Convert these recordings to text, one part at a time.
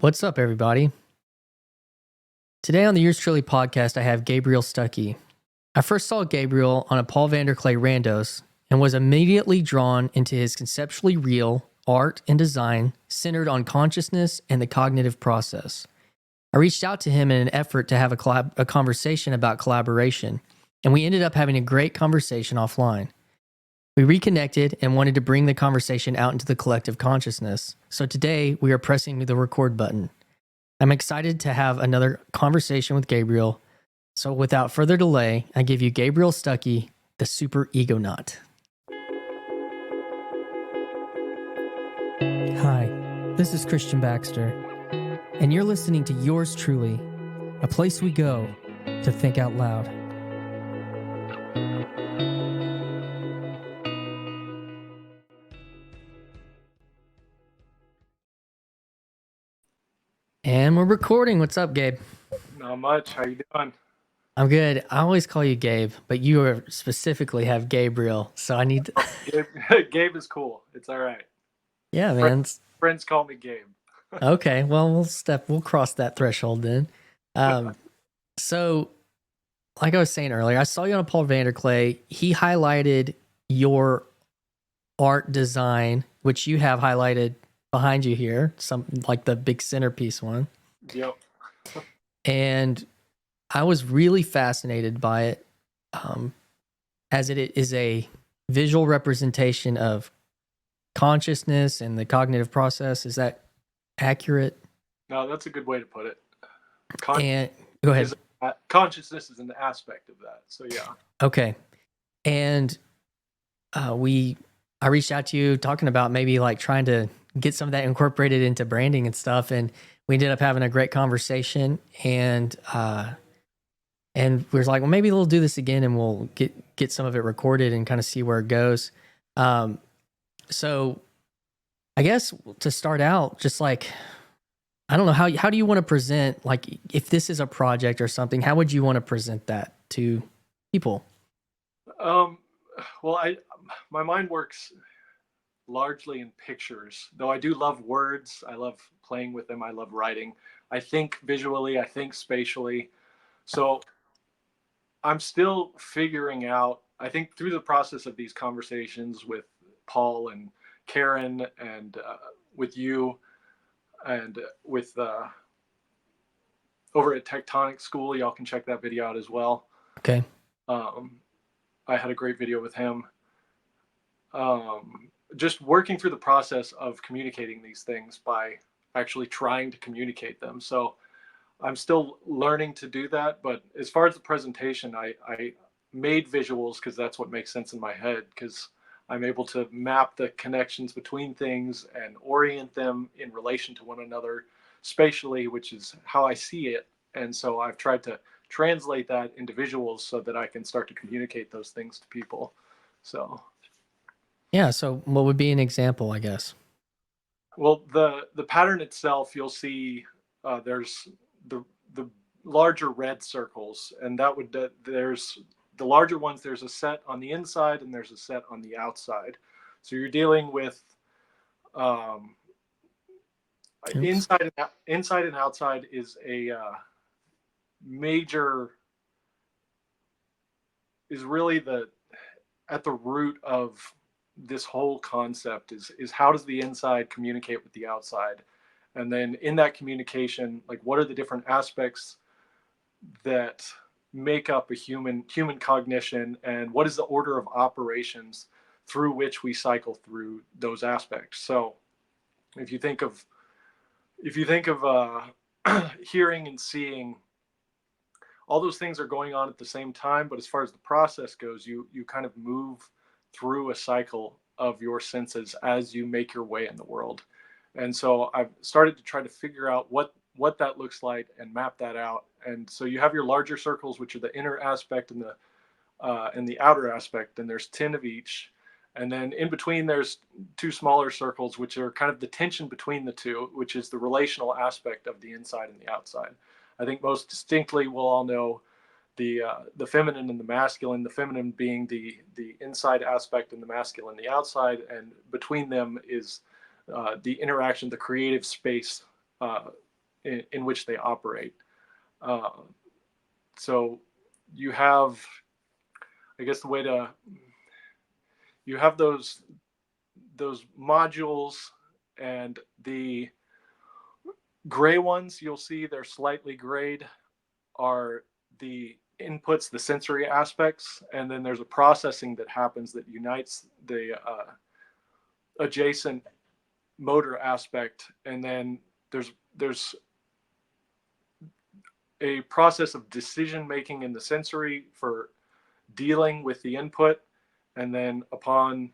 What's up, everybody? Today on the Yours Truly podcast, I have Gabriel Stucky. I first saw Gabriel on a Paul Vanderklay Randos and was immediately drawn into his conceptually real art and design centered on consciousness and the cognitive process. I reached out to him in an effort to have a conversation about collaboration, and we ended up having a great conversation offline. We reconnected and wanted to bring the conversation out into the collective consciousness, so today we are pressing the record button. I'm excited to have another conversation with Gabriel. So without further delay, I give you Gabriel Stucky, the super egonaut. Hi, this is Christian Baxter, and you're listening to Yours Truly, a place we go to think out loud. And we're recording. What's up, Gabe? Not much. How you doing? I'm good. I always call you Gabe, but you specifically have Gabriel, so I need to... Gabe is cool. It's all right. Yeah, man. Friends call me Gabe. Okay, well, we'll cross that threshold then. So, like I was saying earlier, I saw you on Paul Vanderklay. He highlighted your art design, which you have highlighted behind you here, some like the big centerpiece one. Yep. And I was really fascinated by it, as it is a visual representation of consciousness and the cognitive process. Is that accurate? No, that's a good way to put it. And go ahead. Consciousness is an aspect of that. So yeah. Okay. And I reached out to you talking about maybe like trying to get some of that incorporated into branding and stuff, and we ended up having a great conversation. And we were like, well, maybe we'll do this again, and we'll get some of it recorded and kind of see where it goes. So I guess to start out, just like, I don't know, how do you want to present, like, if this is a project or something, how would you want to present that to people? Well, my mind works largely in pictures, though I do love words. I love playing with them. I love writing. I think visually, I think spatially. So I'm still figuring out, I think through the process of these conversations with Paul and Karen and with you and with over at Tectonic School, y'all can check that video out as well. Okay. I had a great video with him. Just working through the process of communicating these things by actually trying to communicate them. So I'm still learning to do that. But as far as the presentation, I made visuals because that's what makes sense in my head, because I'm able to map the connections between things and orient them in relation to one another spatially, which is how I see it. And so I've tried to translate that into visuals so that I can start to communicate those things to people. So yeah, so what would be an example, I guess? Well, the pattern itself, you'll see there's the larger red circles, and that would there's the larger ones. There's a set on the inside and there's a set on the outside. So you're dealing with inside and outside is a major, is really at the root of this whole concept is how does the inside communicate with the outside, and then in that communication, like, what are the different aspects that make up a human cognition, and what is the order of operations through which we cycle through those aspects. So if you think of hearing and seeing, all those things are going on at the same time, but as far as the process goes, you kind of move through a cycle of your senses as you make your way in the world. And so I've started to try to figure out what that looks like and map that out. And so you have your larger circles, which are the inner aspect and the outer aspect, and there's 10 of each. And then in between, there's two smaller circles, which are kind of the tension between the two, which is the relational aspect of the inside and the outside. I think most distinctly we'll all know the feminine and the masculine, the feminine being the inside aspect and the masculine the outside, and between them is the interaction, the creative space in which they operate. So you have, I guess the way to, you have those modules, and the gray ones you'll see they're slightly grayed are the inputs, the sensory aspects, and then there's a processing that happens that unites the adjacent motor aspect, and then there's a process of decision making in the sensory for dealing with the input, and then upon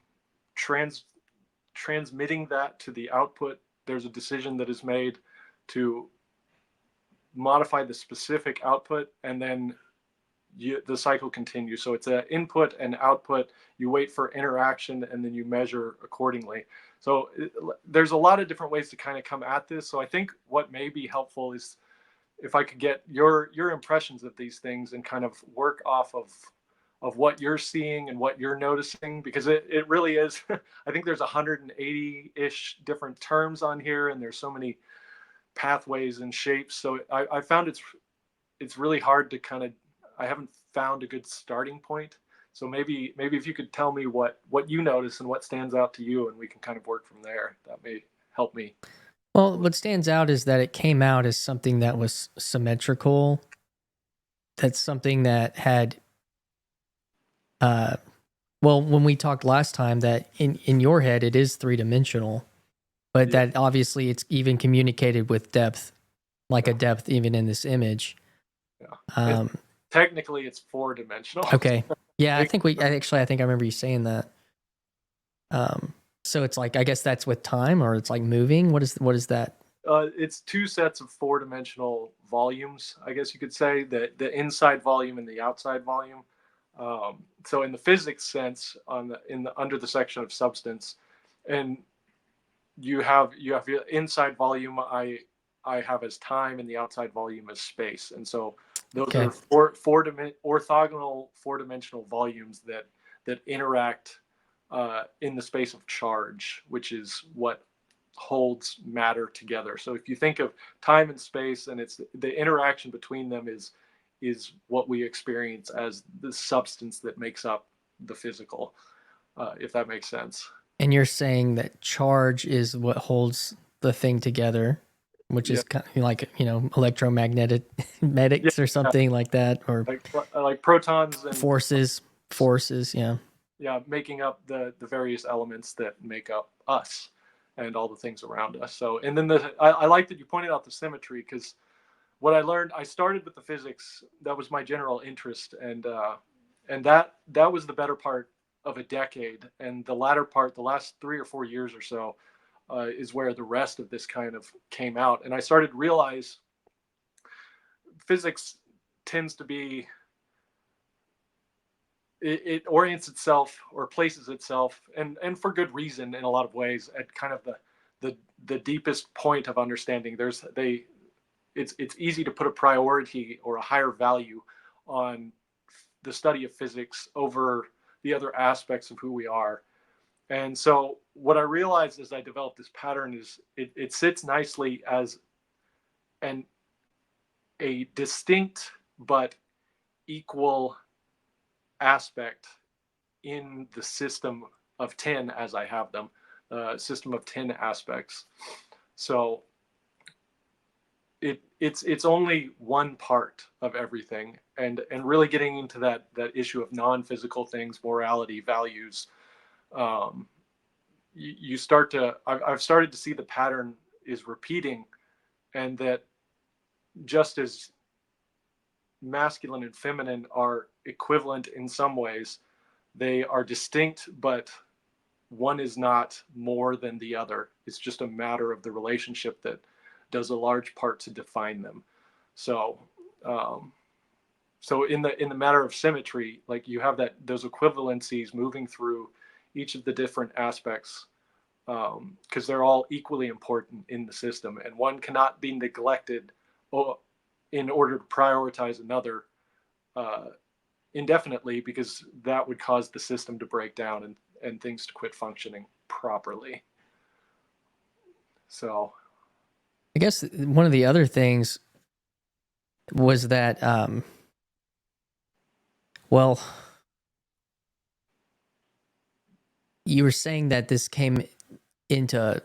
transmitting that to the output, there's a decision that is made to modify the specific output, and then the cycle continues. So it's an input and output. You wait for interaction, and then you measure accordingly. So there's a lot of different ways to kind of come at this. So I think what may be helpful is if I could get your impressions of these things and kind of work off of what you're seeing and what you're noticing, because it really is. I think there's 180-ish different terms on here, and there's so many pathways and shapes. So I found it's really hard to kind of, I haven't found a good starting point. So maybe if you could tell me what you notice and what stands out to you, and we can kind of work from there. That may help me. Well, what stands out is that it came out as something that was symmetrical. That's something that had, well, when we talked last time, that in your head it is 3-dimensional, but Yeah. that obviously it's even communicated with depth, like a depth even in this image. Yeah. Technically, it's 4-dimensional. Okay. Yeah, I think I remember you saying that. So it's like, I guess that's with time, or it's like moving. What is that? It's two sets of 4-dimensional volumes, I guess you could say, the inside volume and the outside volume. So in the physics sense, under the section of substance, and you have your inside volume I have as time, and the outside volume as space. And so those are orthogonal 4-dimensional volumes that interact in the space of charge, which is what holds matter together. So if you think of time and space, and it's the interaction between them is what we experience as the substance that makes up the physical, if that makes sense. And you're saying that charge is what holds the thing together, which is kind of like, electromagnetic medics or something like that, or like protons and forces. Yeah, making up the various elements that make up us and all the things around us. So, and then I like that you pointed out the symmetry, because what I learned, I started with the physics. That was my general interest, and that was the better part of a decade. And the latter part, the last 3 or 4 years or so, is where the rest of this kind of came out. And I started to realize physics tends to be, it orients itself or places itself, and for good reason in a lot of ways, at kind of the deepest point of understanding. It's easy to put a priority or a higher value on the study of physics over the other aspects of who we are. And so what I realized as I developed this pattern is it sits nicely as a distinct but equal aspect in the system of 10 as I have them, system of 10 aspects. So it's only one part of everything, and really getting into that issue of non-physical things, morality, values. You start to, I've started to see the pattern is repeating, and that just as masculine and feminine are equivalent in some ways, they are distinct, but one is not more than the other. It's just a matter of the relationship that does a large part to define them. So so in the matter of symmetry, like you have those equivalencies moving through each of the different aspects, because they're all equally important in the system, and one cannot be neglected in order to prioritize another indefinitely, because that would cause the system to break down and things to quit functioning properly. So I guess one of the other things was that, well, you were saying that this came into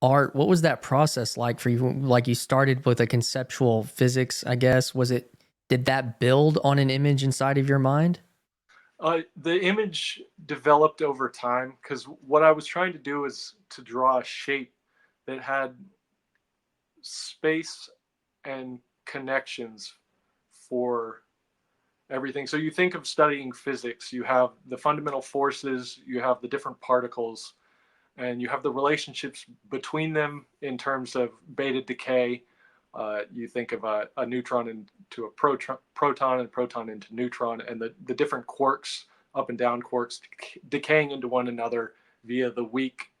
art. What was that process like for you? Like, you started with a conceptual physics, I guess. Did that build on an image inside of your mind? The image developed over time because what I was trying to do is to draw a shape that had space and connections for everything. So you think of studying physics, you have the fundamental forces, you have the different particles, and you have the relationships between them in terms of beta decay. You think of a neutron into a proton and proton into neutron, and the different quarks, up and down quarks, decaying into one another via the weak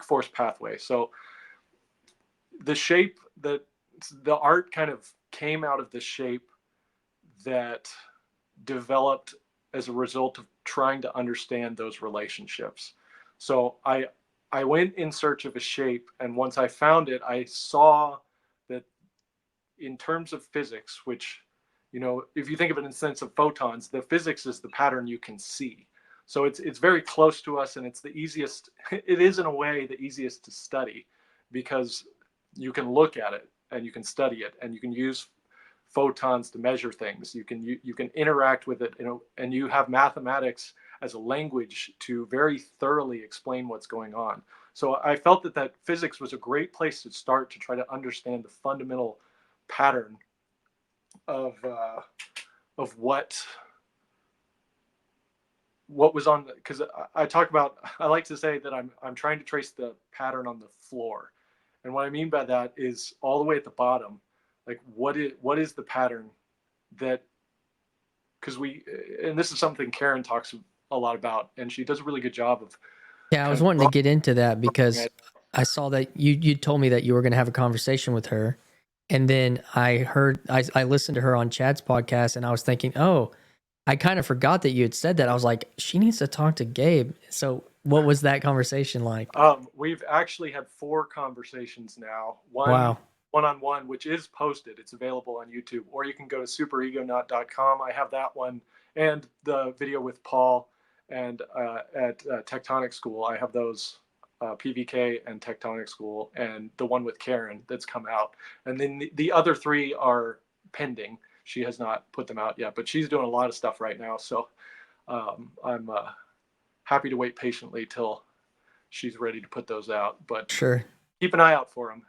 force pathway. So the shape that the art kind of came out of the shape that developed as a result of trying to understand those relationships. So I went in search of a shape, and once I found it, I saw that in terms of physics, which, you know, if you think of it in the sense of photons, the physics is the pattern you can see. So it's very close to us, and it's the easiest. It is in a way the easiest to study because you can look at it and you can study it and you can use photons to measure things. You can interact with it, you know, and you have mathematics as a language to very thoroughly explain what's going on. So I felt that physics was a great place to start to try to understand the fundamental pattern of what was on, because I talk about, I like to say that I'm trying to trace the pattern on the floor, and what I mean by that is all the way at the bottom, like what is the pattern that, because and this is something Karen talks a lot about, and she does a really good job of Yeah, I kind was of wanting to get into that because drawing. I saw that you told me that you were going to have a conversation with her, and then I listened to her on Chad's podcast, and I was thinking, oh, I kind of forgot that you had said that. I was like, she needs to talk to Gabe. So, what was that conversation like? We've actually had 4 conversations now. Wow, One-on-one, which is posted. It's available on YouTube, or you can go to superegonaut.com. I have that one and the video with Paul and at Tectonic School. I have those, PVK and Tectonic School, and the one with Karen that's come out. And then the other 3 are pending. She has not put them out yet, but she's doing a lot of stuff right now. So I'm happy to wait patiently till she's ready to put those out. But sure. keep an eye out for them.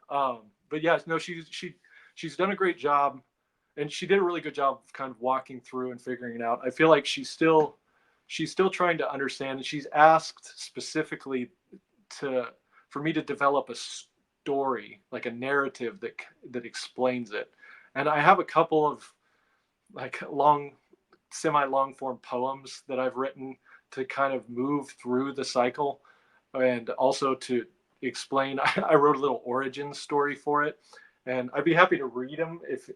But yeah, no, she's done a great job, and she did a really good job of kind of walking through and figuring it out. I feel like she's still trying to understand, and she's asked specifically for me to develop a story, like a narrative that explains it. And I have a couple of like semi long form poems that I've written to kind of move through the cycle, and also to explain. I wrote a little origin story for it, and I'd be happy to read them if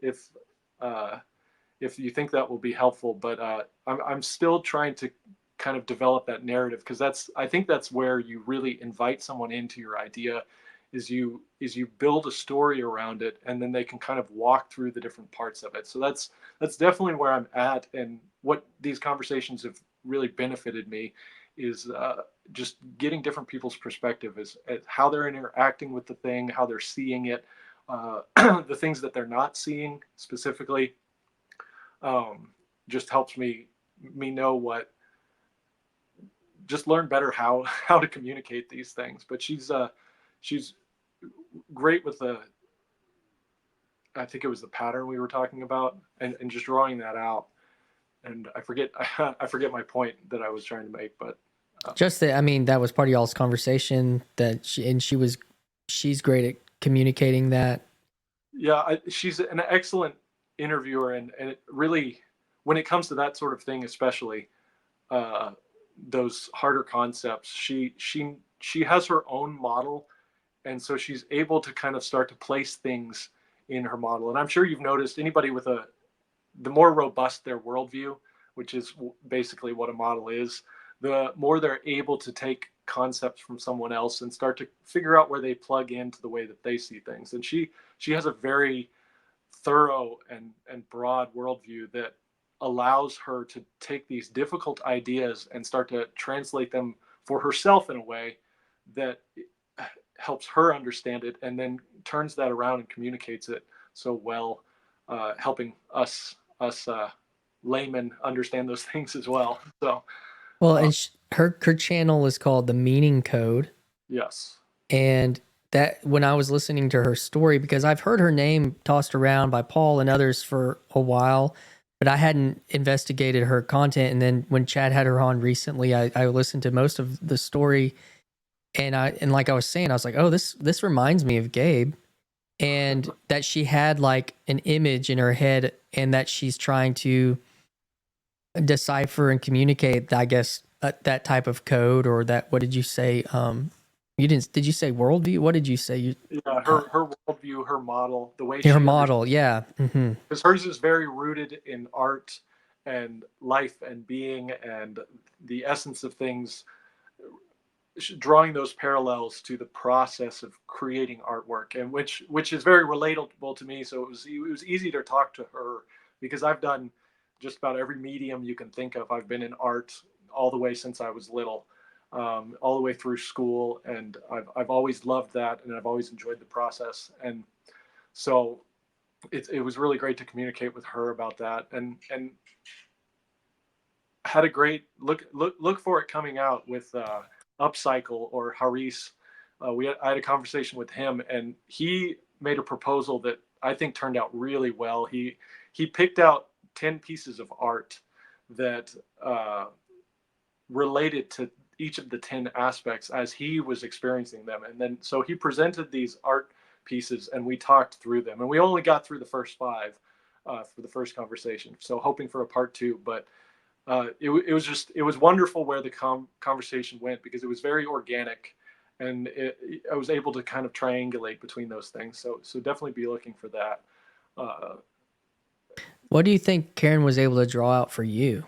you think that will be helpful. But I'm still trying to kind of develop that narrative, because I think that's where you really invite someone into your idea, is you build a story around it, and then they can kind of walk through the different parts of it. So that's definitely where I'm at, and what these conversations have really benefited me is just getting different people's perspective as how they're interacting with the thing, how they're seeing it, the things that they're not seeing specifically. Just helps me know just learn better how to communicate these things. But she's great with I think it was the pattern we were talking about, and just drawing that out. And I forget I forget my point that I was trying to make, but Just that, I mean, that was part of y'all's conversation that she's great at communicating that. yeah, she's an excellent interviewer, and it really, when it comes to that sort of thing, especially uh, those harder concepts, she has her own model, and so she's able to kind of start to place things in her model. And I'm sure you've noticed, anybody with the more robust their worldview, which is basically what a model is, the more they're able to take concepts from someone else and start to figure out where they plug into the way that they see things. And she has a very thorough and broad worldview that allows her to take these difficult ideas and start to translate them for herself in a way that helps her understand it, and then turns that around and communicates it so well, helping us laymen understand those things as well. So, Well, and her channel is called The Meaning Code. yes. And that, when I was listening to her story, because I've heard her name tossed around by Paul and others for a while, but I hadn't investigated her content. And then when Chad had her on recently, I listened to most of the story, and like I was saying, I was like, oh, this reminds me of Gabe, and that she had like an image in her head, and that she's trying to decipher and communicate, I guess, that type of code, or that, what did you say? Did you say worldview? What did you say? Yeah, her worldview, her model, the way Her she model, yeah. Mm-hmm. because hers is very rooted in art and life and being and the essence of things, drawing those parallels to the process of creating artwork, and which is very relatable to me. So it was easy to talk to her, because I've done just about every medium you can think of. I've been in art all the way since I was little, all the way through school, and I've always loved that, and I've always enjoyed the process. And so it was really great to communicate with her about that, and had a great look for it coming out with Upcycle or Haris. I had a conversation with him, and he made a proposal that I think turned out really well. He picked out 10 pieces of art that related to each of the 10 aspects as he was experiencing them, and then so he presented these art pieces, and we talked through them, and we only got through the first 5 for the first conversation. So hoping for a part 2, but it was wonderful where the conversation went, because it was very organic, and I was able to kind of triangulate between those things. So definitely be looking for that. What do you think Karen was able to draw out for you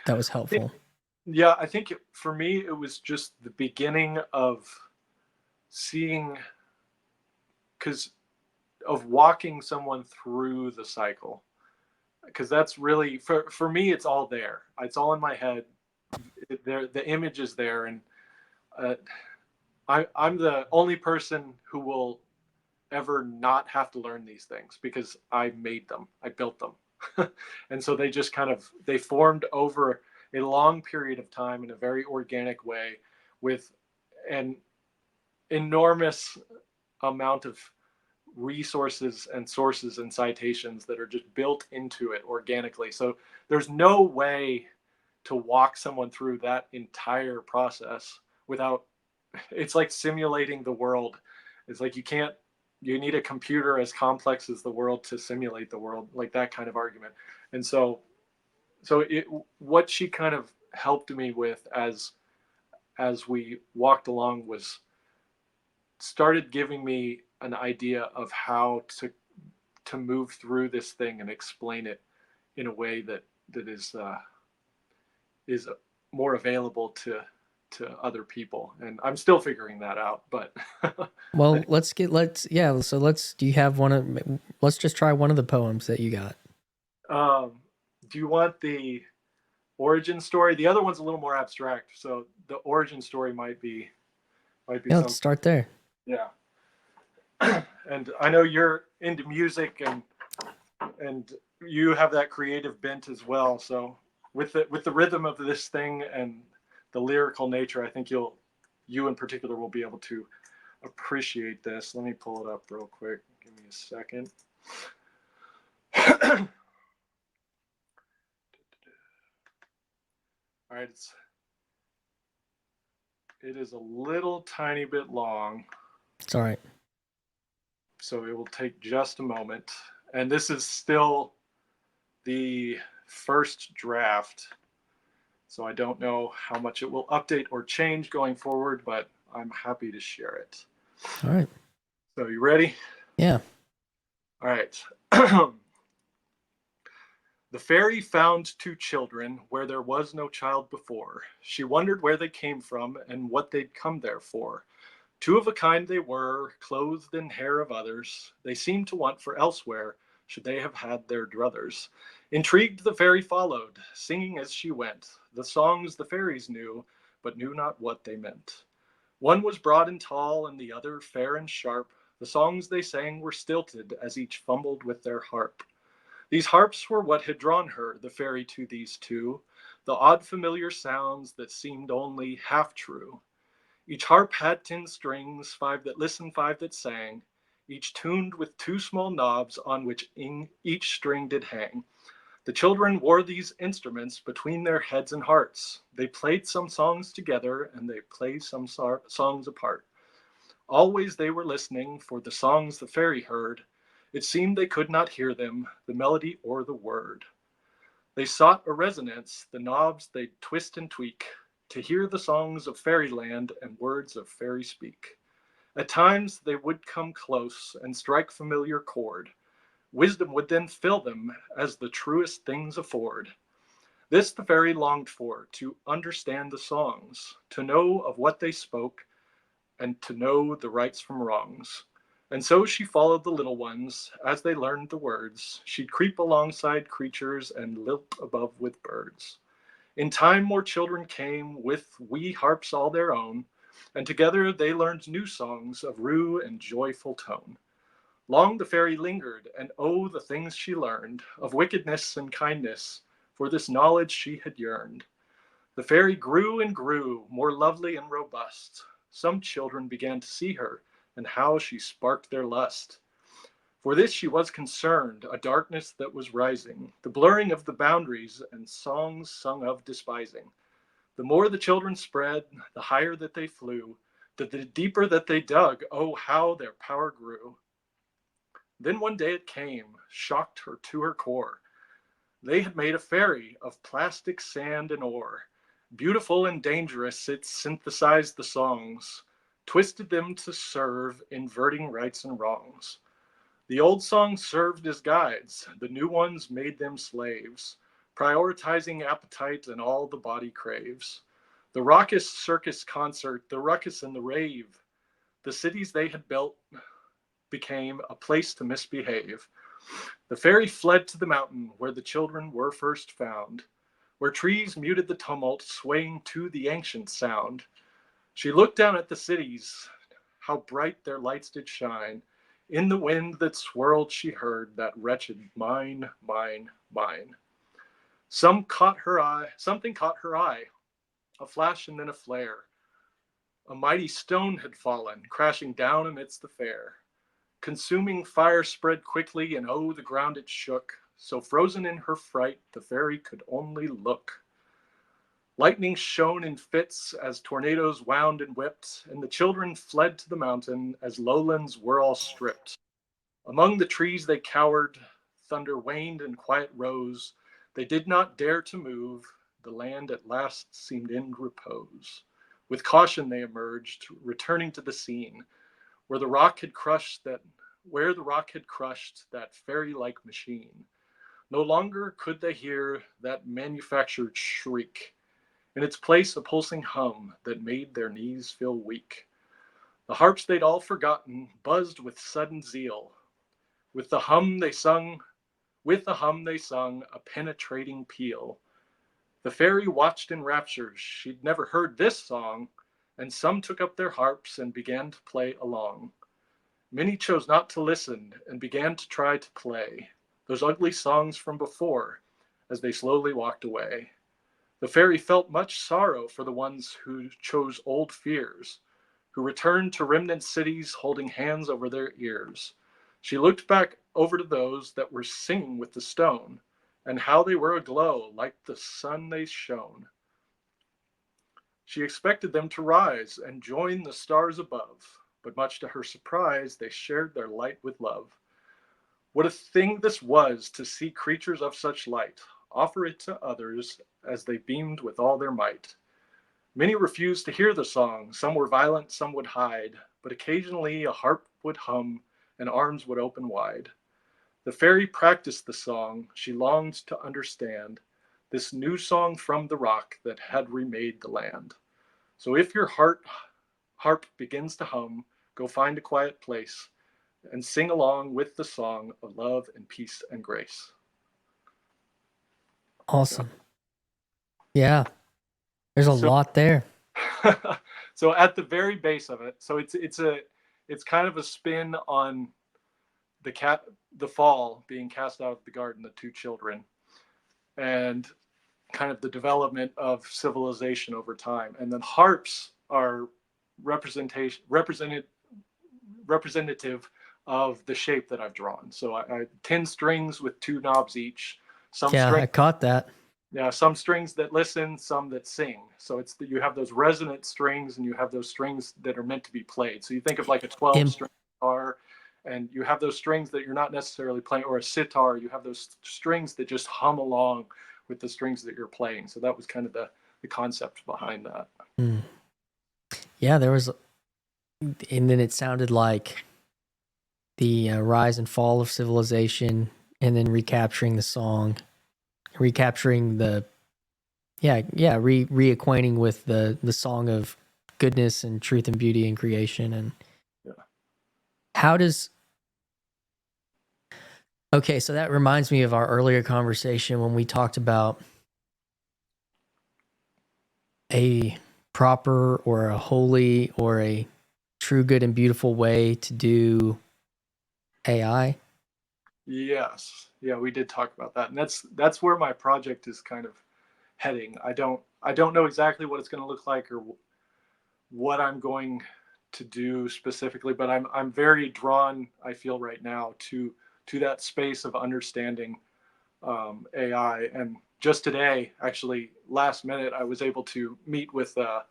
that was helpful? Yeah, I think for me it was just the beginning of seeing, because of walking someone through the cycle, because that's really for me, it's all there. It's all in my head. The image is there, and I'm the only person who will ever not have to learn these things, because I made them, I built them. And so they formed over a long period of time in a very organic way, with an enormous amount of resources and sources and citations that are just built into it organically. So there's no way to walk someone through that entire process without, it's like simulating the world. It's like you need a computer as complex as the world to simulate the world, like that kind of argument. And so what she kind of helped me with as we walked along was started giving me an idea of how to move through this thing and explain it in a way that is more available to other people. And I'm still figuring that out, but Well, do you have let's just try one of the poems that you got. Do you want the origin story? The other one's a little more abstract, so the origin story might be Let's start there. Yeah. And I know you're into music, and you have that creative bent as well. So with the rhythm of this thing and the lyrical nature, I think you in particular will be able to appreciate this. Let me pull it up real quick. Give me a second. All right, it is a little tiny bit long. It's all right. So it will take just a moment. And this is still the first draft, so I don't know how much it will update or change going forward, but I'm happy to share it. All right. So you ready? Yeah. All right. The fairy found two children where there was no child before. She wondered where they came from and what they'd come there for. Two of a kind they were, clothed in hair of others. They seemed to want for elsewhere, should they have had their druthers. Intrigued, the fairy followed, singing as she went, the songs the fairies knew, but knew not what they meant. One was broad and tall, and the other fair and sharp. The songs they sang were stilted, as each fumbled with their harp. These harps were what had drawn her, the fairy, to these two, the odd familiar sounds that seemed only half true. Each harp had 10 strings, 5 that listened, 5 that sang, each tuned with 2 small knobs on which each string did hang. The children wore these instruments between their heads and hearts. They played some songs together, and they played some songs apart. Always they were listening for the songs the fairy heard. It seemed they could not hear them, the melody or the word. They sought a resonance, the knobs they'd twist and tweak, to hear the songs of fairyland and words of fairy speak. At times they would come close and strike familiar chord. Wisdom would then fill them as the truest things afford. This the fairy longed for, to understand the songs, to know of what they spoke, and to know the rights from wrongs. And so she followed the little ones. As they learned the words, she'd creep alongside creatures and lilt above with birds. In time more children came with wee harps all their own, and together they learned new songs of rue and joyful tone. Long the fairy lingered, and oh, the things she learned of wickedness and kindness, for this knowledge she had yearned. The fairy grew and grew, more lovely and robust. Some children began to see her, and how she sparked their lust. For this she was concerned, a darkness that was rising, the blurring of the boundaries, and songs sung of despising. The more the children spread, the higher that they flew, the deeper that they dug, oh, how their power grew. Then one day it came, shocked her to her core. They had made a fairy of plastic sand and ore. Beautiful and dangerous, it synthesized the songs, twisted them to serve, inverting rights and wrongs. The old songs served as guides, the new ones made them slaves, prioritizing appetite and all the body craves. The raucous circus concert, the ruckus and the rave, the cities they had built became a place to misbehave. The fairy fled to the mountain where the children were first found, where trees muted the tumult, swaying to the ancient sound. She looked down at the cities, how bright their lights did shine. In the wind that swirled, she heard that wretched mine, mine, mine. Something caught her eye, a flash and then a flare. A mighty stone had fallen, crashing down amidst the fair. Consuming fire spread quickly, and oh, the ground it shook. So frozen in her fright, the fairy could only look. Lightning shone in fits as tornadoes wound and whipped, and the children fled to the mountain as lowlands were all stripped. Among the trees they cowered, thunder waned and quiet rose. They did not dare to move, the land at last seemed in repose. With caution they emerged, returning to the scene, where the rock had crushed that fairy-like machine. No longer could they hear that manufactured shriek. In its place, a pulsing hum that made their knees feel weak. The harps they'd all forgotten buzzed with sudden zeal. With the hum they sung, a penetrating peal. The fairy watched in raptures. She'd never heard this song, and some took up their harps and began to play along. Many chose not to listen and began to try to play those ugly songs from before as they slowly walked away. The fairy felt much sorrow for the ones who chose old fears, who returned to remnant cities holding hands over their ears. She looked back over to those that were singing with the stone, and how they were aglow like the sun they shone. She expected them to rise and join the stars above, but much to her surprise, they shared their light with love. What a thing this was to see creatures of such light offer it to others as they beamed with all their might. Many refused to hear the song. Some were violent, some would hide, but occasionally a harp would hum and arms would open wide. The fairy practiced the song she longed to understand, this new song from the rock that had remade the land. So if your harp begins to hum, go find a quiet place and sing along with the song of love and peace and grace. Awesome. Yeah. There's a So, lot there. so at the very base of it, so it's kind of a spin on the fall being cast out of the garden, the two children, and kind of the development of civilization over time. And then harps are representative of the shape that I've drawn. So I 10 strings with 2 knobs each. I caught that. Yeah, some strings that listen, some that sing. So you have those resonant strings and you have those strings that are meant to be played. So you think of like a 12-string guitar, and you have those strings that you're not necessarily playing, or a sitar, you have those strings that just hum along with the strings that you're playing. So that was kind of the concept behind that. Yeah, there was, and then it sounded like the rise and fall of civilization, and then recapturing the song, recapturing the, reacquainting with the song of goodness and truth and beauty and creation. And how does, okay, so that reminds me of our earlier conversation when we talked about a proper or a holy or a true, good, and beautiful way to do AI. Yes. Yeah, we did talk about that. And that's where my project is kind of heading. I don't know exactly what it's going to look like or what I'm going to do specifically, but I'm very drawn, I feel right now, to that space of understanding AI. And just today, actually, last minute, I was able to meet with a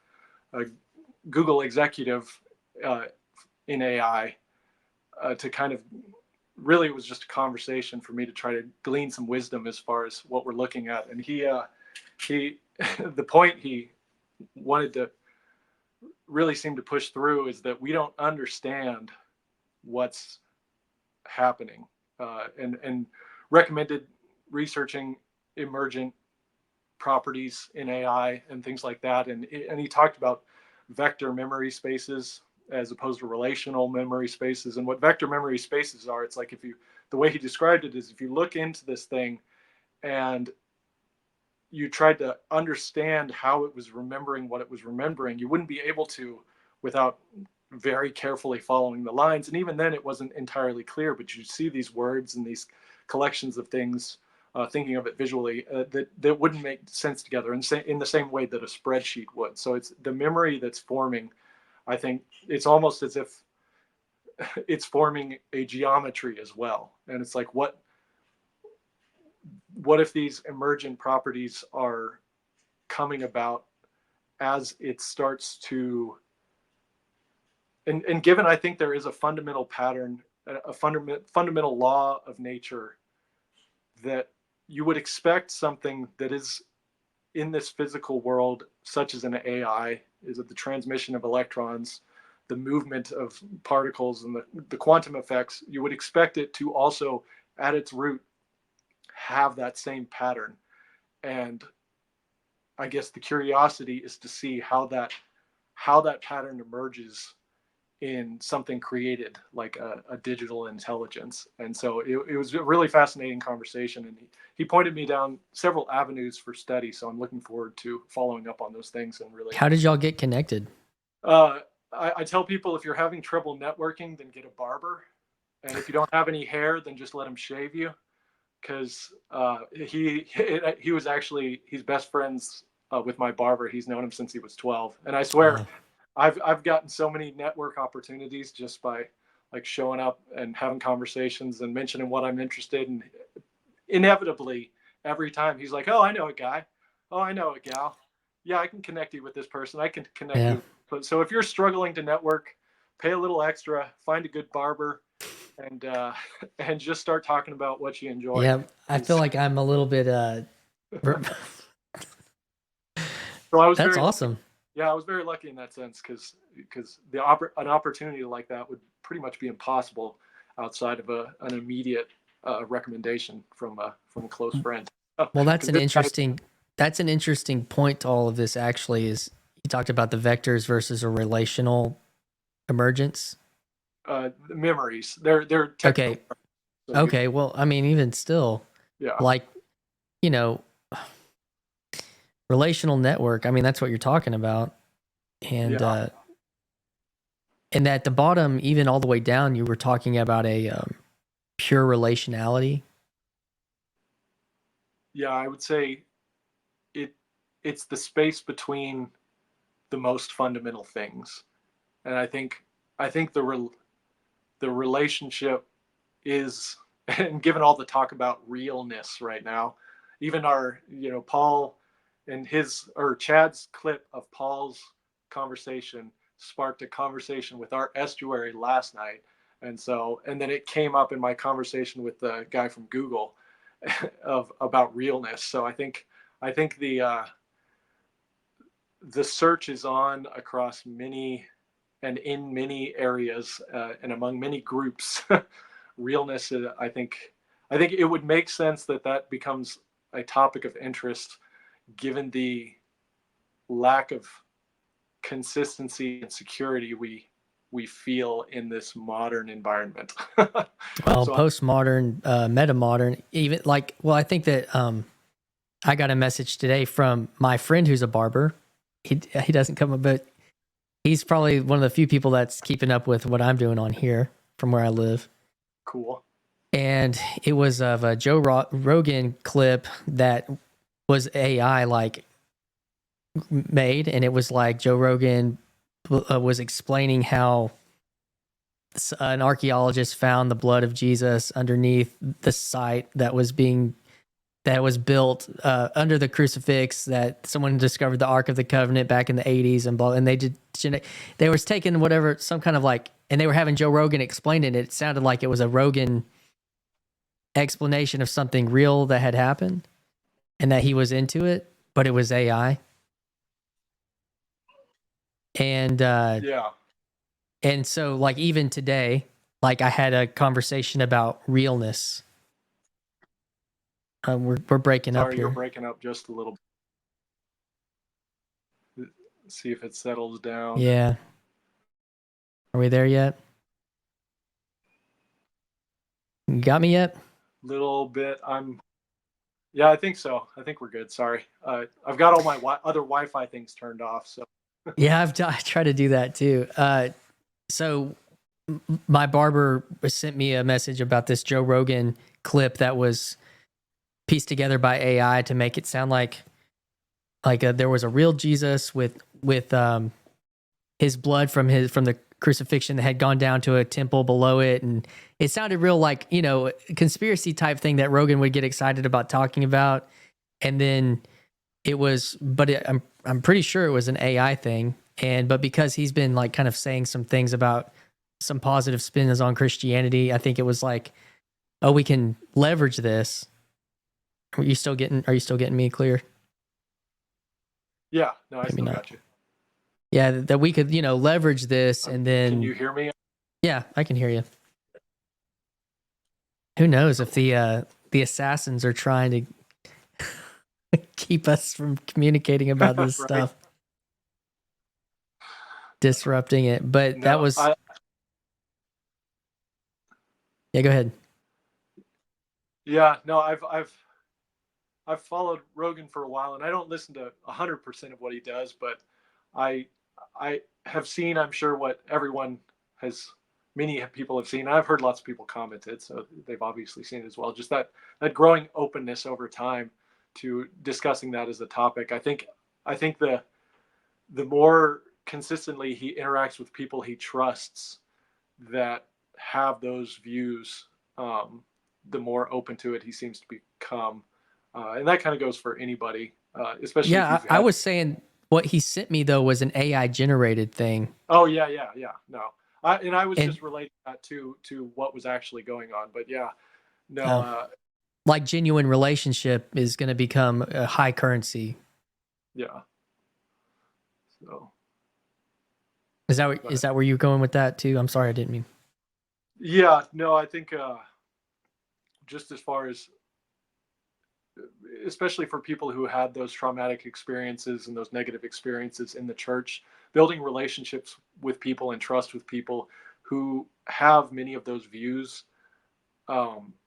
Google executive in AI to kind of, really, it was just a conversation for me to try to glean some wisdom as far as what we're looking at. And he the point he wanted to really seem to push through is that we don't understand what's happening, and recommended researching emergent properties in AI and things like that. And he talked about vector memory spaces as opposed to relational memory spaces. And what vector memory spaces are, it's like the way he described it is if you look into this thing and you tried to understand how it was remembering what it was remembering, you wouldn't be able to without very carefully following the lines. And even then it wasn't entirely clear, but you see these words and these collections of things, thinking of it visually, that wouldn't make sense together in the same way that a spreadsheet would. So it's the memory that's forming. I think it's almost as if it's forming a geometry as well. And it's like, what if these emergent properties are coming about as it starts to, and given I think there is a fundamental pattern, a fundamental law of nature, that you would expect something that is in this physical world, such as an AI, is it the transmission of electrons, the movement of particles, and the quantum effects, you would expect it to also, at its root, have that same pattern. And I guess the curiosity is to see how that pattern emerges in something created like a digital intelligence. And so it was a really fascinating conversation, and he pointed me down several avenues for study. So I'm looking forward to following up on those things. And really, how did y'all get connected? I tell people, if you're having trouble networking, then get a barber. And if you don't have any hair, then just let him shave you. Because he was actually, he's best friends with my barber. He's known him since he was 12. And I swear, I've gotten so many network opportunities just by like showing up and having conversations and mentioning what I'm interested in. Inevitably, every time he's like, "Oh, I know a guy. Oh, I know a gal. Yeah, I can connect you with this person. I can connect you." So if you're struggling to network, pay a little extra, find a good barber, and just start talking about what you enjoy. Yeah, I feel like I'm a little bit. So I was That's very awesome. Lucky. Yeah, I was very lucky in that sense because an opportunity like that would pretty much be impossible outside of an immediate recommendation from a close friend. Well, that's 'Cause an interesting point to all of this. Actually, is you talked about the vectors versus a relational emergence. Memories, they're technical. Okay. So Okay. Well, I mean, even still, yeah, like, you know, relational network. I mean, that's what you're talking about, and yeah, and at the bottom, even all the way down, you were talking about a pure relationality. yeah. I would say it it's the space between the most fundamental things, and I think the relationship is, and given all the talk about realness right now, even our, Paul and his, or Chad's clip of Paul's conversation sparked a conversation with our estuary last night. And then it came up in my conversation with the guy from Google of about realness. So I think the search is on across many and in many areas, and among many groups. Realness, I think it would make sense that that becomes a topic of interest, given the lack of consistency and security we feel in this modern environment. Well, So postmodern, metamodern, even like, well, I think that I got a message today from my friend who's a barber. He doesn't come, but he's probably one of the few people that's keeping up with what I'm doing on here from where I live. cool. And it was of a Rogan clip that was AI like made, and it was like Joe Rogan was explaining how an archaeologist found the blood of Jesus underneath the site that was built under the crucifix, that someone discovered the Ark of the Covenant back in the 80s, and blah, and they was taking whatever, some kind of like, and they were having Joe Rogan explain it. It sounded like it was a Rogan explanation of something real that had happened and that he was into it, but it was AI. And Yeah. and so like even today, like I had a conversation about realness. We're breaking up Sorry, you're here. breaking up just a little bit. See if it settles down. Yeah. Are we there yet? You got me yet? Little bit. Yeah, I think so. I think we're good. Sorry. I've got all my other Wi-Fi things turned off. So Yeah, I try to do that too. So my barber sent me a message about this Joe Rogan clip that was pieced together by AI to make it sound like there was a real Jesus with his blood from the crucifixion that had gone down to a temple below it, and it sounded real like, conspiracy type thing that Rogan would get excited about talking about. And then I'm pretty sure it was an AI thing, but because he's been like kind of saying some things about some positive spins on Christianity, I think it was like, oh, we can leverage this. Are you still getting me clear? yeah, no, I Maybe still not. got you. Yeah, that we could, leverage this, and then Can you hear me? yeah, I can hear you. Who knows if the assassins are trying to keep us from communicating about this Right. stuff, disrupting it. But that No, was yeah. Go ahead. yeah, no, I've followed Rogan for a while, and I don't listen to 100% of what he does, but I I have seen, I'm sure, what everyone has, many people have seen. I've heard lots of people commented, so they've obviously seen it as well. Just that growing openness over time to discussing that as a topic. I think the more consistently he interacts with people he trusts that have those views, the more open to it he seems to become. And that kind of goes for anybody, especially if Yeah, you've I had. was saying what he sent me though was an AI generated thing, Oh yeah, yeah, yeah. No, I was and just relating that to what was actually going on. But yeah, no, uh, like genuine relationship is going to become a high currency. yeah. So, Is that where you're going with that too? I'm sorry, I didn't mean. yeah, no, I think just as far as, especially for people who had those traumatic experiences and those negative experiences in the church, building relationships with people and trust with people who have many of those views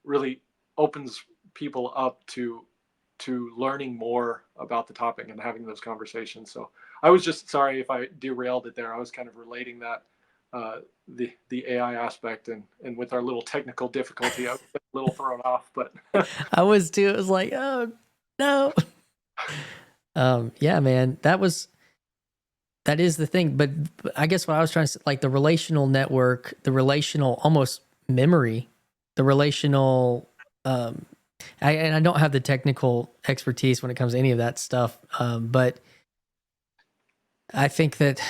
really opens people up to learning more about the topic and having those conversations. So I was just sorry if I derailed it there. I was kind of relating that the AI aspect, and with our little technical difficulty, I was a little thrown off. But I was too. It was like, oh no. Yeah, man, that is the thing. But I guess what I was trying to say, like the relational network, the relational almost memory, the relational. And I don't have the technical expertise when it comes to any of that stuff, but I think that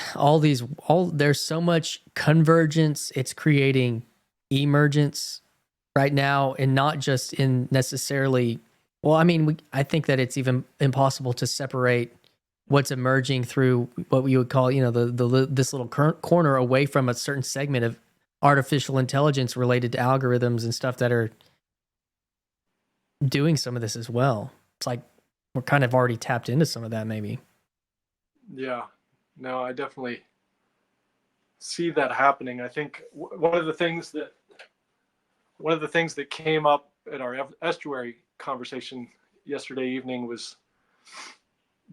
there's so much convergence. It's creating emergence right now, and not just in necessarily. Well, I mean, I think that it's even impossible to separate what's emerging through what we would call, this little corner away from a certain segment of artificial intelligence related to algorithms and stuff that are doing some of this as well. It's like we're kind of already tapped into some of that, maybe. yeah, no, I definitely see that happening. I think one of the things that came up at our estuary conversation yesterday evening was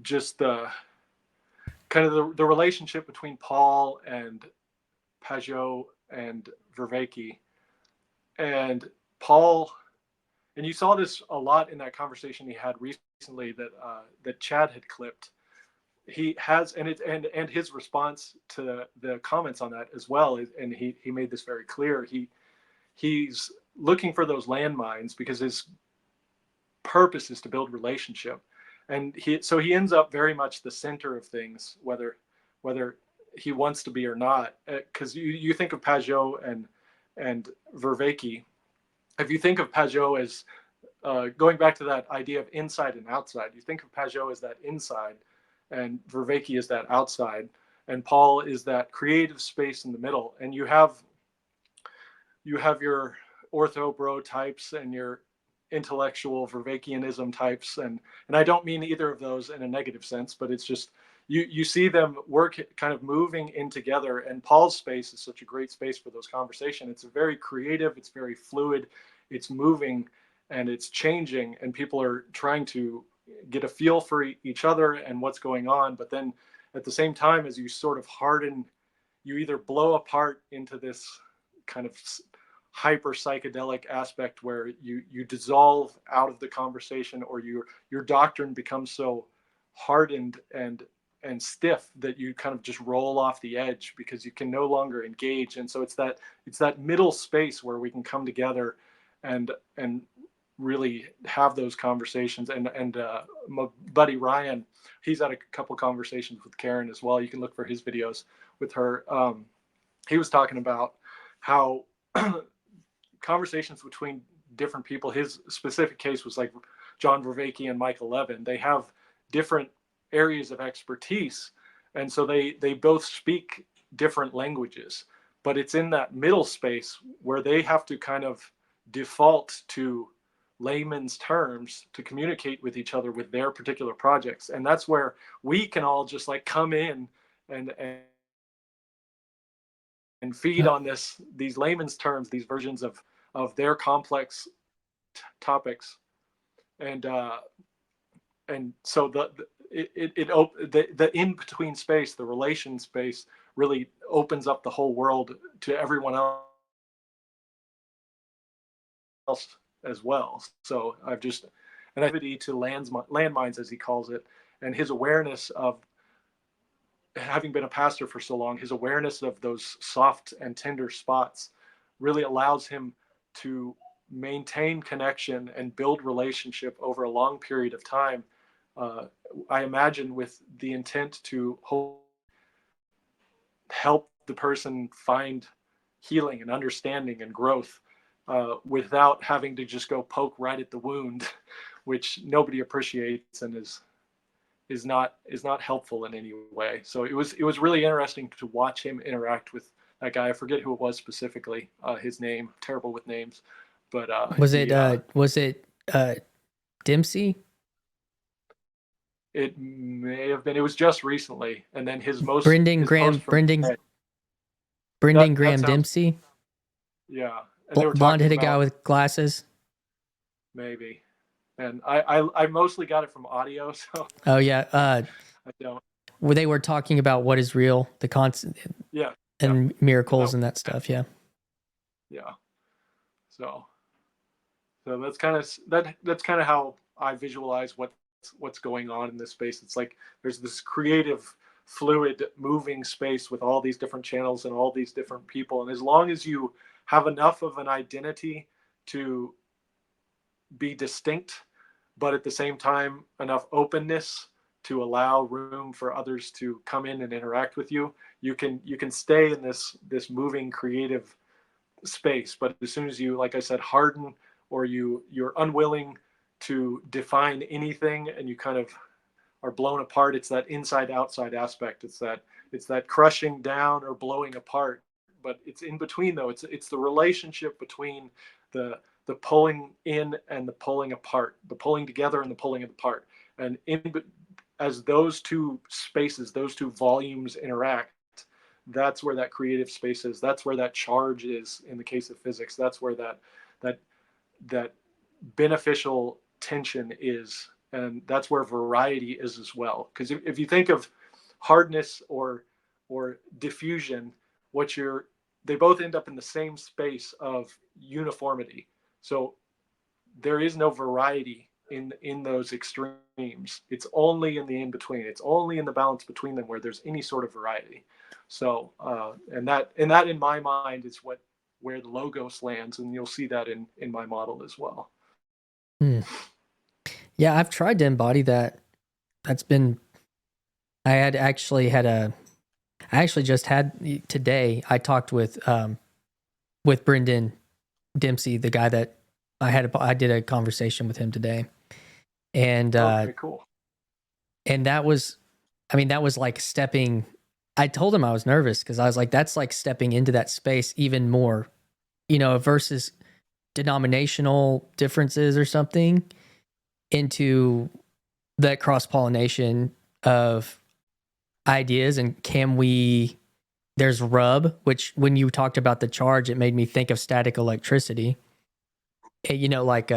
just the kind of the relationship between Paul and Pajot and Vervaeke. And Paul, and you saw this a lot in that conversation he had recently that Chad had clipped. He has, and his response to the comments on that as well, and he made this very clear. He's looking for those landmines because his purpose is to build relationship, and he ends up very much the center of things, whether he wants to be or not. Because you think of Pajot and Vervaeke. If you think of Pajot as going back to that idea of inside and outside, you think of Pajot as that inside, and Vervaeke is that outside, and Paul is that creative space in the middle. And you have your ortho bro types and your intellectual Vervaekeanism types, and I don't mean either of those in a negative sense, but it's just you see them work kind of moving in together. And Paul's space is such a great space for those conversations. It's very creative, it's very fluid, it's moving and it's changing, and people are trying to get a feel for each other and what's going on. But then at the same time, as you sort of harden, you either blow apart into this kind of hyper psychedelic aspect where you dissolve out of the conversation, or your doctrine becomes so hardened and stiff that you kind of just roll off the edge because you can no longer engage. And so it's that middle space where we can come together and really have those conversations. And my buddy Ryan, he's had a couple conversations with Karen as well. You can look for his videos with her. He was talking about how conversations between different people, his specific case was like John Vervaeke and Michael Levin. They have different areas of expertise, and so they both speak different languages, but it's in that middle space where they have to kind of default to layman's terms to communicate with each other with their particular projects. And that's where we can all just like come in and feed on these layman's terms, these versions of their complex topics. And so the in between space, the relation space, really opens up the whole world to everyone else as well. So I've just an activity to landmines, as he calls it, and his awareness of having been a pastor for so long, his awareness of those soft and tender spots really allows him to maintain connection and build relationship over a long period of time. I imagine with the intent to help the person find healing and understanding and growth without having to just go poke right at the wound, which nobody appreciates and is not helpful in any way. So it was really interesting to watch him interact with that guy. I forget who it was specifically, his name, terrible with names, But Was it Dempsey? it may have been. It was just recently, and then his post from today, Brendan that Graham sounds, Dempsey, yeah. And they were blonde talking headed guy about with glasses. maybe, and I mostly got it from audio, so Oh yeah. I don't. Where they were talking about what is real, the constant Yeah, yeah. and miracles and that stuff. Yeah. Yeah. So that's kind of that's kind of how I visualize what's going on in this space. It's like there's this creative, fluid, moving space with all these different channels and all these different people. And as long as you have enough of an identity to be distinct, but at the same time enough openness to allow room for others to come in and interact with you, you can stay in this moving creative space. But as soon as you, like I said, harden, or you're unwilling to define anything, and you kind of are blown apart, it's that inside outside aspect. It's that crushing down or blowing apart, but it's in between though. It's the relationship between the pulling in and the pulling apart, the pulling together and the pulling apart. And as those two spaces, those two volumes interact, that's where that creative space is. That's where that charge is in the case of physics. That's where that that beneficial tension is, and that's where variety is as well. Because if you think of hardness or diffusion, what you're they both end up in the same space of uniformity. So there is no variety in those extremes. It's only in the in between. It's only in the balance between them where there's any sort of variety. So and that in my mind is where the logos lands, and you'll see that in my model as well. Hmm. Yeah, I've tried to embody that. That's been. I actually just had today. I talked with Brendan Dempsey, the guy that I did a conversation with him today, and Okay, cool. and that was, I mean, that was like stepping. I told him I was nervous because I was like, that's like stepping into that space even more, versus denominational differences or something, into that cross pollination of ideas. And there's rub, which when you talked about the charge, it made me think of static electricity. Like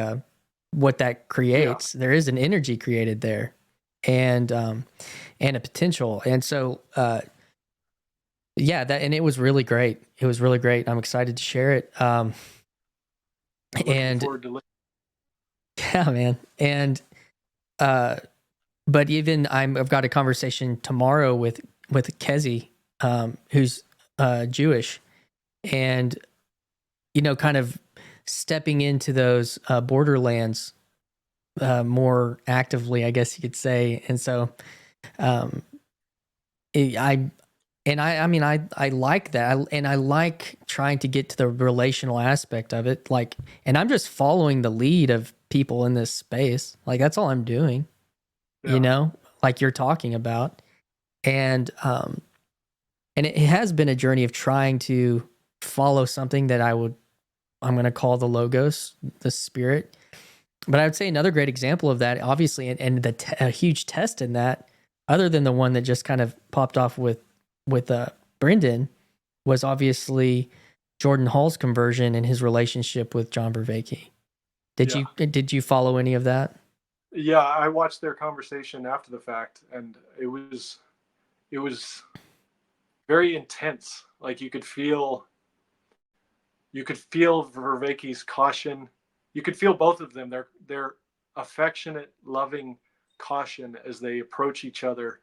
what that Yeah. creates. There is an energy created there, and a potential. And so yeah, and it was really great. It was really great. I'm excited to share it. Looking And forward to listening. yeah, man. And but even I've got a conversation tomorrow with Kezi, who's Jewish, and kind of stepping into those borderlands more actively, I guess you could say. And so um, I mean, I like that. And I like trying to get to the relational aspect of it. Like, and I'm just following the lead of people in this space. Like, that's all I'm doing, Yeah. like you're talking about. And it has been a journey of trying to follow something that I'm going to call the logos, the spirit. But I would say another great example of that, obviously, and a huge test in that, other than the one that just kind of popped off with Brendan, was obviously Jordan Hall's conversion and his relationship with John Vervaeke. Yeah. Did you follow any of that? Yeah, I watched their conversation after the fact, and it was very intense. Like you could feel Vervaeke's caution. You could feel both of them. Their affectionate, loving caution as they approach each other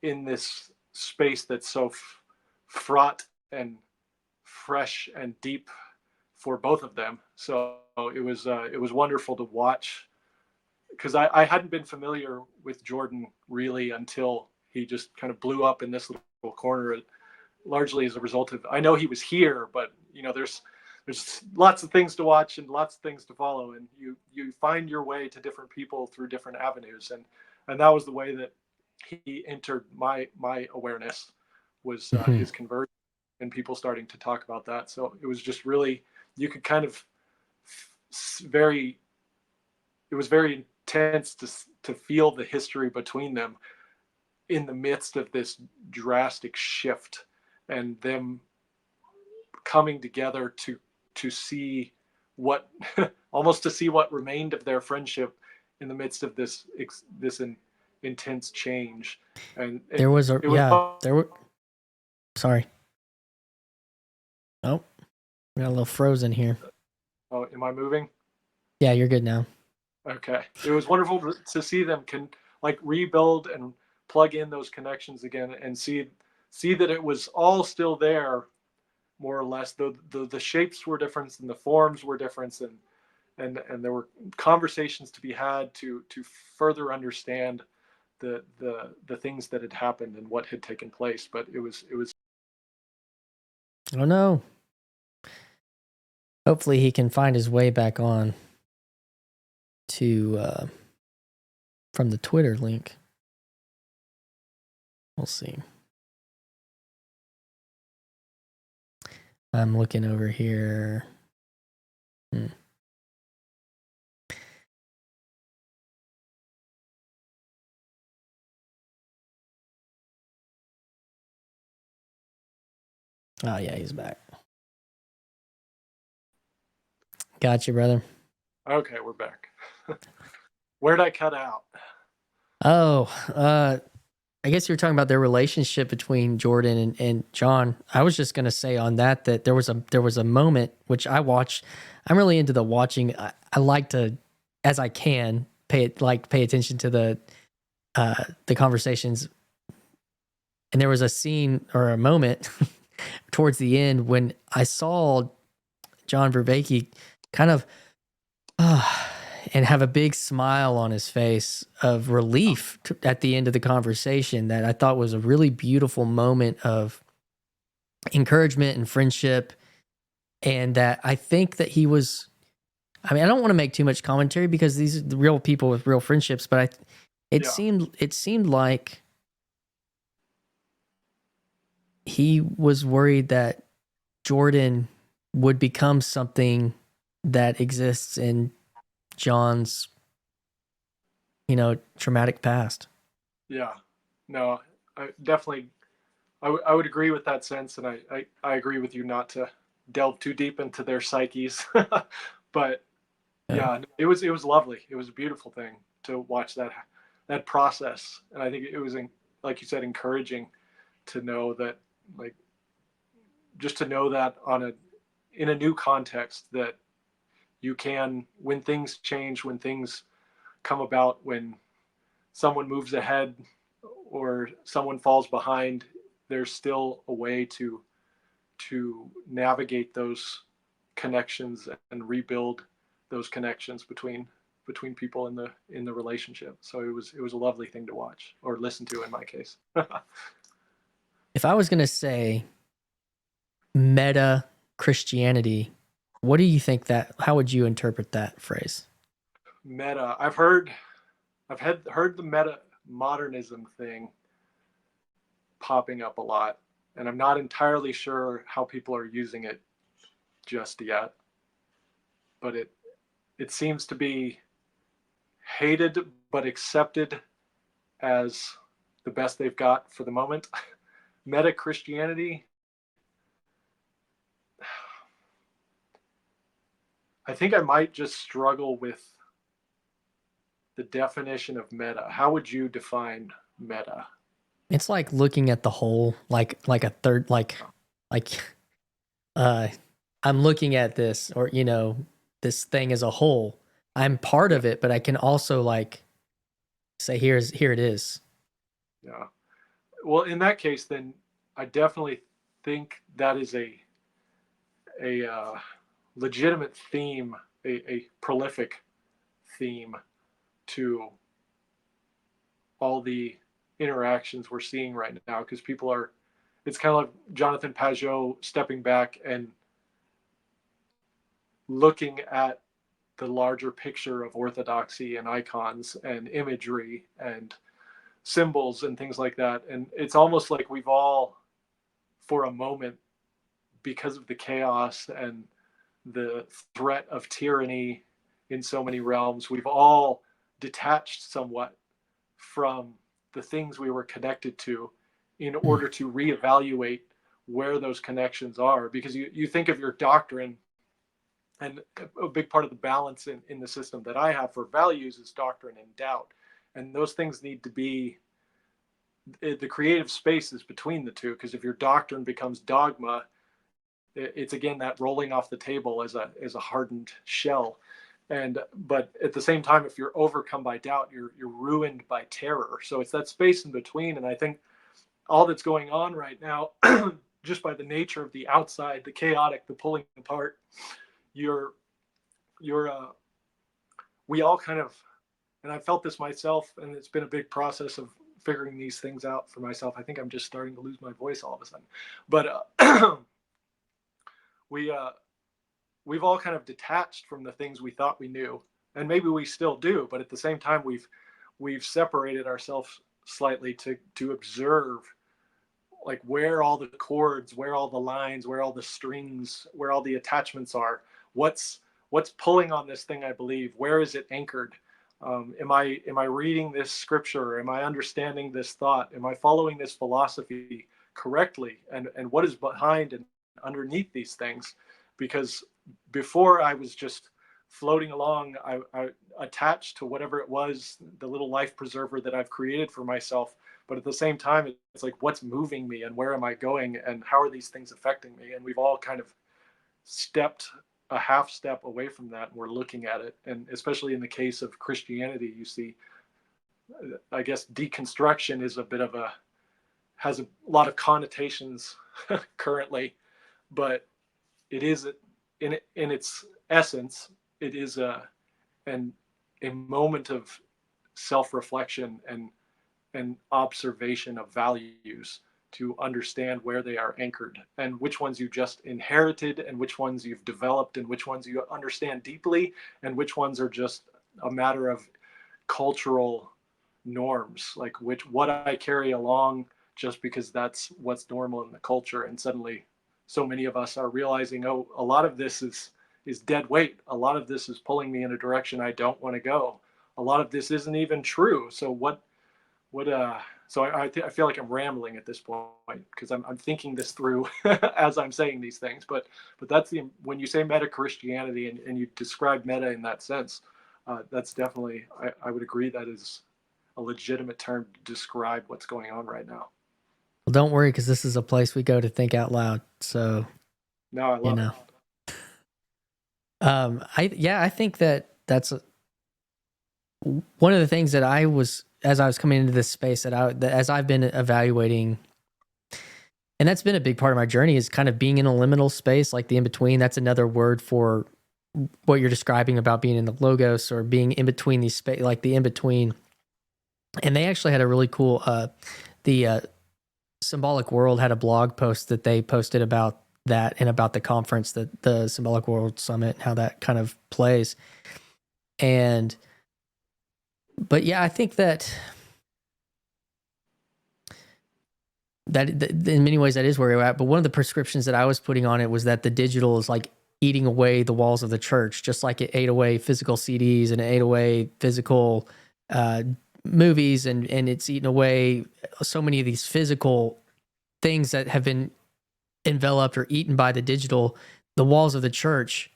in this space that's so fraught and fresh and deep for both of them. So it was wonderful to watch, because I hadn't been familiar with Jordan really until he just kind of blew up in this little corner, largely as a result of, I know he was here, but there's lots of things to watch and lots of things to follow, and you find your way to different people through different avenues, and that was the way that he entered my awareness, was Mhm. his conversion and people starting to talk about that. So it was just really, you could kind of very, it was very intense to feel the history between them in the midst of this drastic shift, and them coming together to see what almost to see what remained of their friendship in the midst of this intense change. And There was a it was there were sorry. Oh, we got a little frozen here. Oh, am I moving? Yeah, you're good now. Okay. It was wonderful to see them like rebuild and plug in those connections again, and see that it was all still there, more or less. The shapes were different and the forms were different, and there were conversations to be had to further understand the things that had happened and what had taken place. But it was Oh no. Hopefully he can find his way back on to from the Twitter link. We'll see. I'm looking over here. Oh yeah, he's back. Gotcha, brother. okay. We're back. Where'd I cut out? Oh, I guess you were talking about their relationship between Jordan and John. I was just gonna say on that there was a moment which I watched. I'm really into the watching. I like to, as I can, pay attention to the conversations. And there was a scene or a moment towards the end when I saw John Vervaeke kind of and have a big smile on his face of relief at the end of the conversation, that I thought was a really beautiful moment of encouragement and friendship. And that I think that he was, I mean, I don't want to make too much commentary because these are the real people with real friendships, but it seemed like he was worried that Jordan would become something that exists in John's, traumatic past. Yeah. No, I definitely, I would agree with that sense. And I agree with you not to delve too deep into their psyches. But yeah, it was lovely. It was a beautiful thing to watch that process. And I think it was, like you said, encouraging to know that, like, just to know that in a new context, that you can, when things change, when things come about, when someone moves ahead or someone falls behind, there's still a way to navigate those connections and rebuild those connections between people in the relationship. So it was a lovely thing to watch or listen to in my case. If I was going to say meta Christianity, what do you think how would you interpret that phrase? Meta. I've heard the meta modernism thing popping up a lot, and I'm not entirely sure how people are using it just yet. But it seems to be hated but accepted as the best they've got for the moment. Meta Christianity, I think I might just struggle with the definition of meta. How would you define meta? It's like looking at the whole, like a third, like I'm looking at this, or this thing as a whole. I'm part of it, but I can also say here it is. Yeah. Well, in that case, then I definitely think that is a legitimate theme, a prolific theme to all the interactions we're seeing right now, because people are, it's kind of like Jonathan Pajot stepping back and looking at the larger picture of orthodoxy and icons and imagery and symbols and things like that. And it's almost like we've all, for a moment, because of the chaos and the threat of tyranny in so many realms. We've all detached somewhat from the things we were connected to in order to reevaluate where those connections are. Because you think of your doctrine, and a big part of the balance in the system that I have for values is doctrine and doubt. And those things need to be, the creative space is between the two, because if your doctrine becomes dogma, it's again that rolling off the table as a hardened shell. And but at the same time, if you're overcome by doubt, you're ruined by terror. So it's that space in between. And I think all that's going on right now, just by the nature of the outside, the chaotic, the pulling apart, you're we all kind of, and I felt this myself, and it's been a big process of figuring these things out for myself. I think I'm just starting to lose my voice all of a sudden, but we we've all kind of detached from the things we thought we knew, and maybe we still do, but at the same time we've separated ourselves slightly to observe, like, where all the chords, where all the lines, where all the strings, where all the attachments are. What's pulling on this thing I believe? Where is it anchored? Am I reading this scripture? Am I understanding this thought? Am I following this philosophy correctly? And what is behind and underneath these things? Because before I was just floating along, I attached to whatever it was, the little life preserver that I've created for myself. But at the same time, it's like, what's moving me and where am I going and how are these things affecting me? And we've all kind of stepped a half step away from that, and we're looking at it. And especially in the case of Christianity, you see, I guess deconstruction is has a lot of connotations currently, but it is in its essence, it is a moment of self-reflection and observation of values, to understand where they are anchored and which ones you just inherited and which ones you've developed and which ones you understand deeply and which ones are just a matter of cultural norms, like what I carry along just because that's what's normal in the culture. And suddenly so many of us are realizing, oh, a lot of this is dead weight. A lot of this is pulling me in a direction I don't want to go. A lot of this isn't even true. So I feel like I'm rambling at this point because I'm thinking this through as I'm saying these things. But that's when you say meta Christianity and you describe meta in that sense, that's definitely, I would agree that is a legitimate term to describe what's going on right now. Well, don't worry, because this is a place we go to think out loud. So No, I love it. I think that's one of the things that as I was coming into this space that as I've been evaluating, and that's been a big part of my journey, is kind of being in a liminal space, like the in between. That's another word for what you're describing about being in the logos or being in between these space, like the in between. And they actually had a really cool, the Symbolic World had a blog post that they posted about that and about the conference, the Symbolic World Summit, and how that kind of plays. But yeah, I think that in many ways that is where we're at. But one of the prescriptions that I was putting on it was that the digital is like eating away the walls of the church, just like it ate away physical CDs and it ate away physical movies, and it's eaten away so many of these physical things that have been enveloped or eaten by the digital. The walls of the church,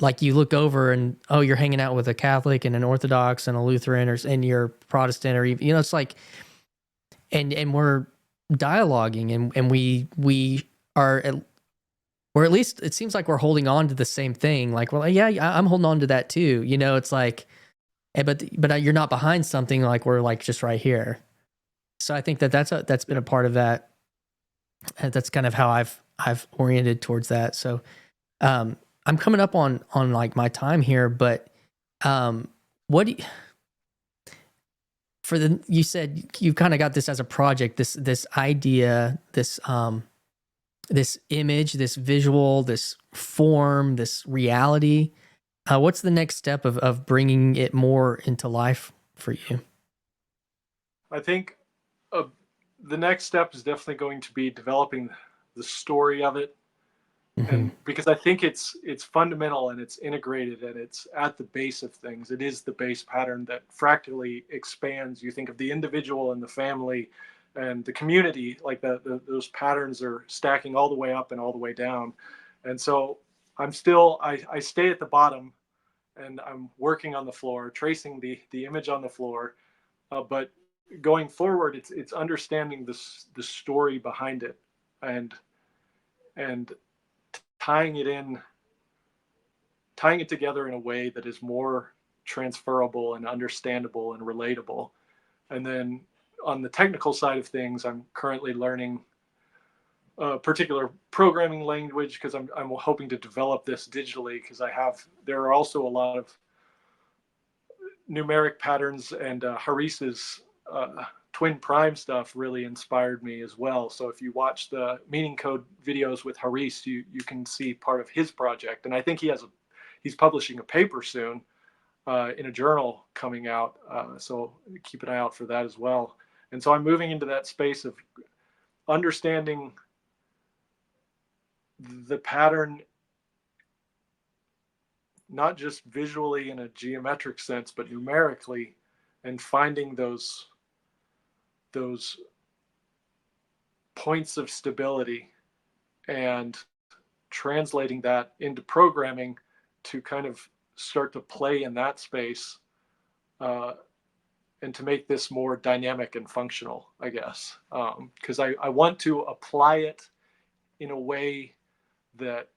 like you look over and, oh, you're hanging out with a Catholic and an Orthodox and a Lutheran, and you're Protestant, or even, it's like, and we're dialoguing and we are or at least it seems like we're holding on to the same thing. Like, well, yeah, I'm holding on to that too. It's like, but you're not behind something, like we're like just right here. So I think that's been a part of that. And that's kind of how I've oriented towards that. So I'm coming up on like my time here, but what do you, you said you kind of got this as a project, this idea, this image, this visual, this form, this reality. What's the next step of bringing it more into life for you? I think the next step is definitely going to be developing the story of it, Mm-hmm. And because I think it's fundamental and it's integrated and it's at the base of things. It is the base pattern that fractally expands. You think of the individual and the family and the community, like those patterns are stacking all the way up and all the way down. And so I stay at the bottom and I'm working on the floor, tracing the image on the floor. But going forward, it's understanding the story behind it, and and tying it in, tying it together in a way that is more transferable and understandable and relatable. And then on the technical side of things, I'm currently learning a particular programming language because I'm hoping to develop this digitally, because there are also a lot of numeric patterns, and Haris's twin prime stuff really inspired me as well. So if you watch the meaning code videos with Haris, you can see part of his project, and I think he's publishing a paper soon in a journal coming out. So keep an eye out for that as well. And so I'm moving into that space of understanding the pattern, not just visually in a geometric sense, but numerically, and finding those points of stability and translating that into programming to kind of start to play in that space, and to make this more dynamic and functional, I guess. Because I want to apply it in a way that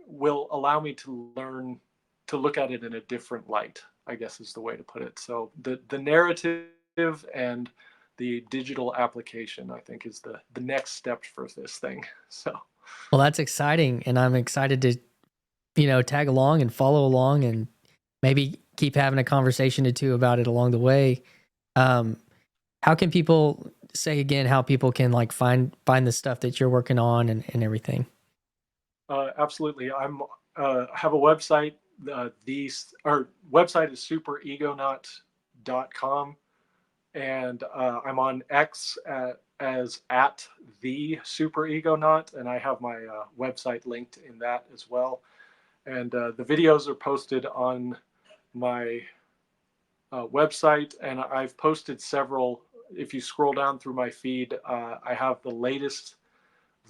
will allow me to learn to look at it in a different light, I guess is the way to put it. So the narrative and the digital application, I think, is the next step for this thing. So, Well, that's exciting, and I'm excited to, tag along and follow along, and maybe keep having a conversation or two about it along the way. How can people say again how people can like find the stuff that you're working on and everything? absolutely, have a website. Our website is superegonaut.com, and I'm on X as at the superegonaut, and I have my website linked in that as well. And the videos are posted on my website, and I've posted several. If you scroll down through my feed, I have the latest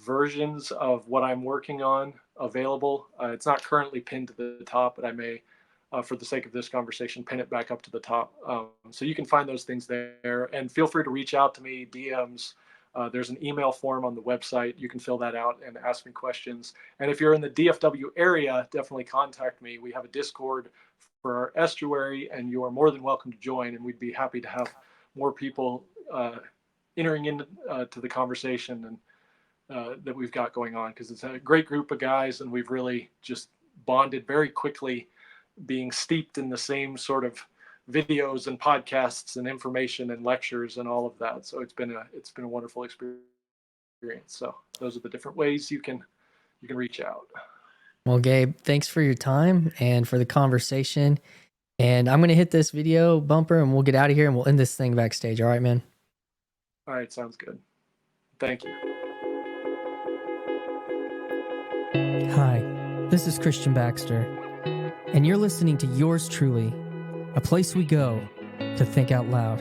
versions of what I'm working on available. It's not currently pinned to the top, but I may, for the sake of this conversation, pin it back up to the top. So you can find those things there, and feel free to reach out to me, DMs. There's an email form on the website. You can fill that out and ask me questions. And if you're in the DFW area, definitely contact me. We have a Discord for our estuary, and you are more than welcome to join, and we'd be happy to have more people entering into to the conversation and that we've got going on, because it's a great group of guys, and we've really just bonded very quickly, being steeped in the same sort of videos and podcasts and information and lectures and all of that. So it's been a wonderful experience. So those are the different ways you can reach out. Well, Gabe, thanks for your time and for the conversation. And I'm going to hit this video bumper and we'll get out of here and we'll end this thing backstage. All right, man? All right, sounds good. Thank you. Hi, this is Christian Baxter, and you're listening to Yours Truly, a place we go to think out loud.